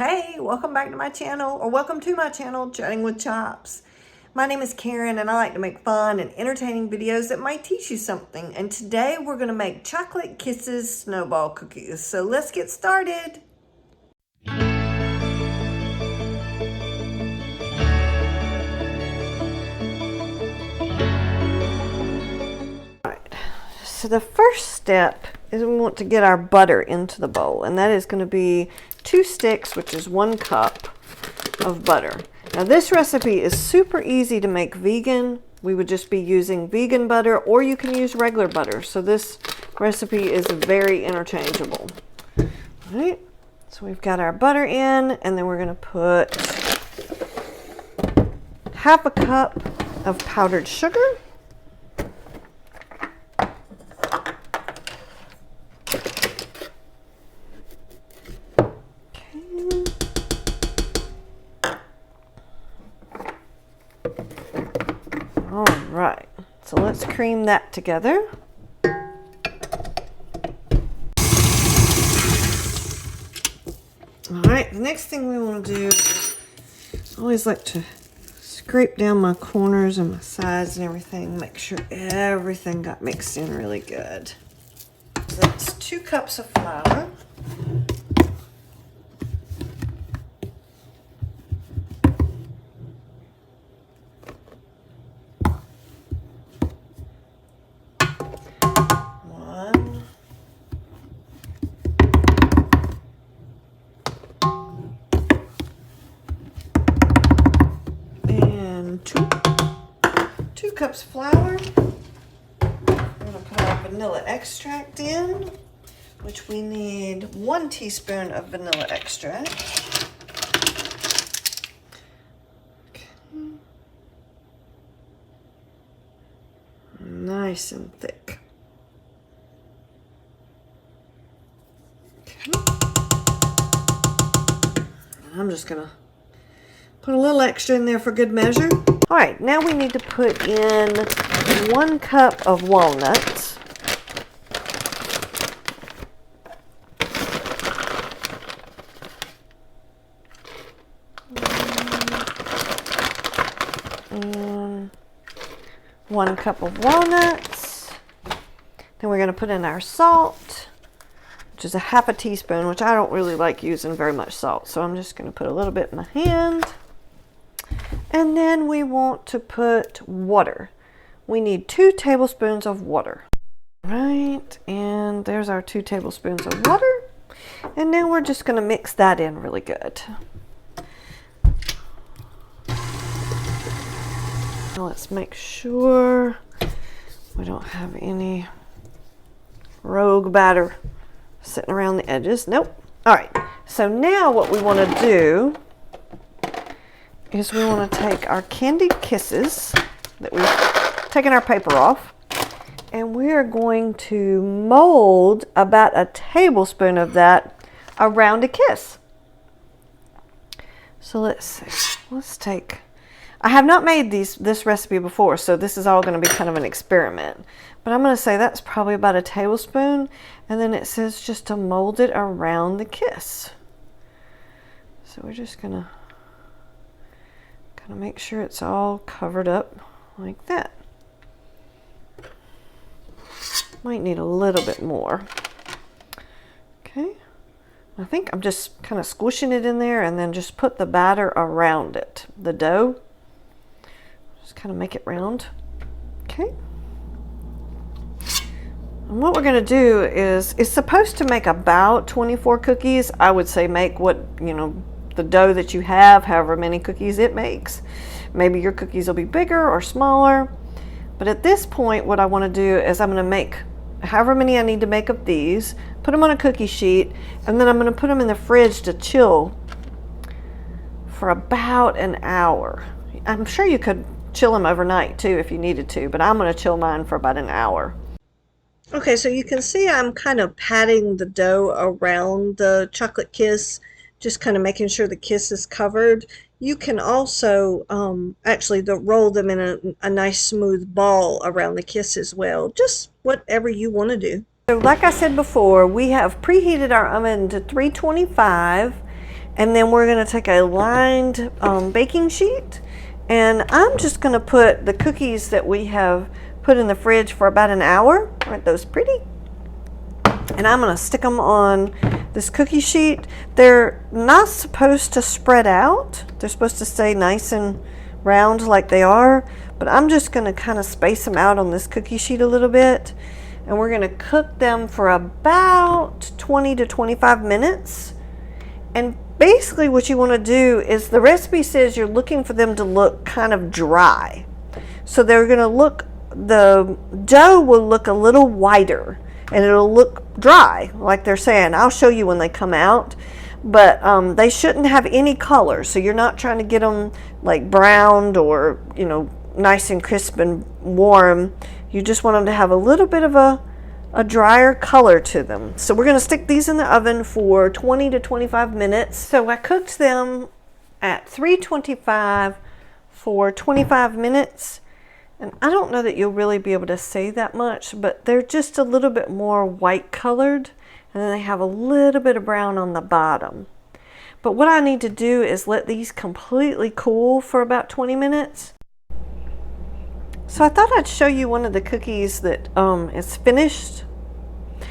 Hey, welcome back to my channel, or welcome to my channel, Chatting with Chops. My name is Karen, and I like to make fun and entertaining videos that might teach you something. And today we're going to make chocolate kisses snowball cookies. So let's get started. Alright, so the first step is we want to get our butter into the bowl, and that is going to be 2 sticks, which is 1 cup of butter. Now this recipe is super easy to make vegan. We would just be using vegan butter, or you can use regular butter. So this recipe is very interchangeable. All right, so we've got our butter in, and then we're going to put 1/2 cup of powdered sugar. All right, so let's cream that together. All right, the next thing we want to do, I always like to scrape down my corners and my sides and everything, make sure everything got mixed in really good. So that's 2 cups of flour. Two cups flour. We're going to put our vanilla extract in, which we need 1 teaspoon of vanilla extract. Okay. Nice and thick. Okay. I'm just going to put a little extra in there for good measure. All right, now we need to put in 1 cup of walnuts. And 1 cup of walnuts. Then we're going to put in our salt, which is 1/2 teaspoon, which I don't really like using very much salt. So I'm just going to put a little bit in my hand. And then we want to put water. We need 2 tablespoons of water. Right, and there's our 2 tablespoons of water. And then we're just going to mix that in really good. Now let's make sure we don't have any rogue batter sitting around the edges. Nope. All right, so now what we want to do is we want to take our candied kisses that we've taken our paper off, and we are going to mold about 1 tablespoon of that around a kiss. So let's see. Let's take, I have not made this recipe before, so this is all going to be kind of an experiment. But I'm going to say that's probably about 1 tablespoon, and then it says just to mold it around the kiss. So we're just going to make sure it's all covered up like that. Might need a little bit more. Okay, I think I'm just kind of squishing it in there, and then just put the batter around it, the dough. Just kind of make it round. Okay. And what we're going to do is, it's supposed to make about 24 cookies. I would say make what, the dough that you have, however many cookies it makes. Maybe your cookies will be bigger or smaller. But at this point, what I want to do is I'm going to make however many I need to make of these, put them on a cookie sheet, and then I'm going to put them in the fridge to chill for about an hour. I'm sure you could chill them overnight too if you needed to, but I'm going to chill mine for about an hour. Okay, so you can see I'm kind of patting the dough around the chocolate kiss, just kind of making sure the kiss is covered. You can also actually roll them in a nice smooth ball around the kiss as well. Just whatever you want to do. So like I said before, we have preheated our oven to 325. And then we're going to take a lined baking sheet, and I'm just going to put the cookies that we have put in the fridge for about an hour. Aren't those pretty? And I'm going to stick them on this cookie sheet. They're not supposed to spread out. They're supposed to stay nice and round like they are. But I'm just going to kind of space them out on this cookie sheet a little bit. And we're going to cook them for about 20 to 25 minutes. And basically what you want to do is, the recipe says you're looking for them to look kind of dry. So they're going to look, the dough will look a little whiter and it'll look dry like they're saying. I'll show you when they come out. But they shouldn't have any color. So you're not trying to get them like browned or, you know, nice and crisp and warm. You just want them to have a little bit of a drier color to them. So we're going to stick these in the oven for 20 to 25 minutes. So I cooked them at 325 for 25 minutes. And I don't know that you'll really be able to see that much, but they're just a little bit more white colored, and then they have a little bit of brown on the bottom. But what I need to do is let these completely cool for about 20 minutes. So I thought I'd show you one of the cookies that is finished.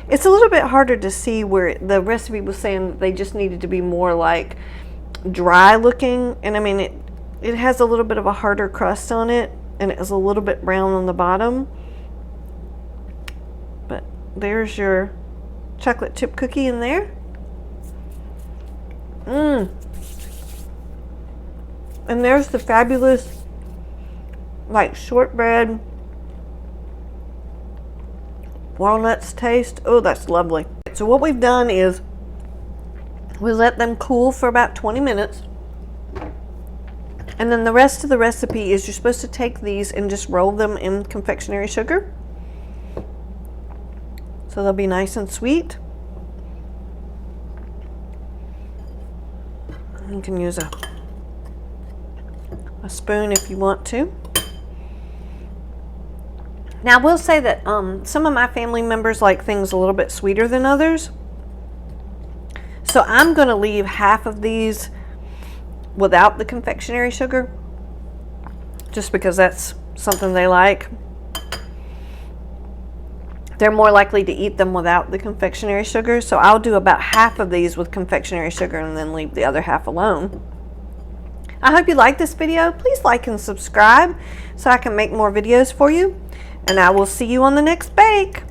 It's a little bit harder to see where the recipe was saying that they just needed to be more like dry looking. And I mean, it has a little bit of a harder crust on it, and it is a little bit brown on the bottom. But there's your chocolate chip cookie in there. And there's the fabulous like shortbread walnuts taste. Oh, that's lovely. So what we've done is we let them cool for about 20 minutes. And then the rest of the recipe is you're supposed to take these and just roll them in confectionery sugar. So they'll be nice and sweet. You can use a spoon if you want to. Now I will say that some of my family members like things a little bit sweeter than others. So I'm going to leave half of these without the confectionery sugar, just because that's something they like. They're more likely to eat them without the confectionery sugar. So I'll do about half of these with confectionery sugar and then leave the other half alone. I hope you like this video. Please like and subscribe so I can make more videos for you. And I will see you on the next bake.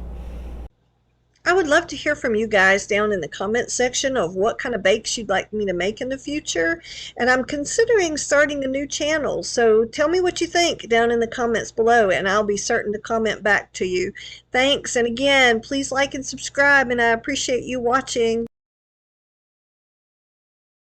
I would love to hear from you guys down in the comment section of what kind of bakes you'd like me to make in the future. And I'm considering starting a new channel. So tell me what you think down in the comments below, and I'll be certain to comment back to you. Thanks. And again, please like and subscribe, and I appreciate you watching.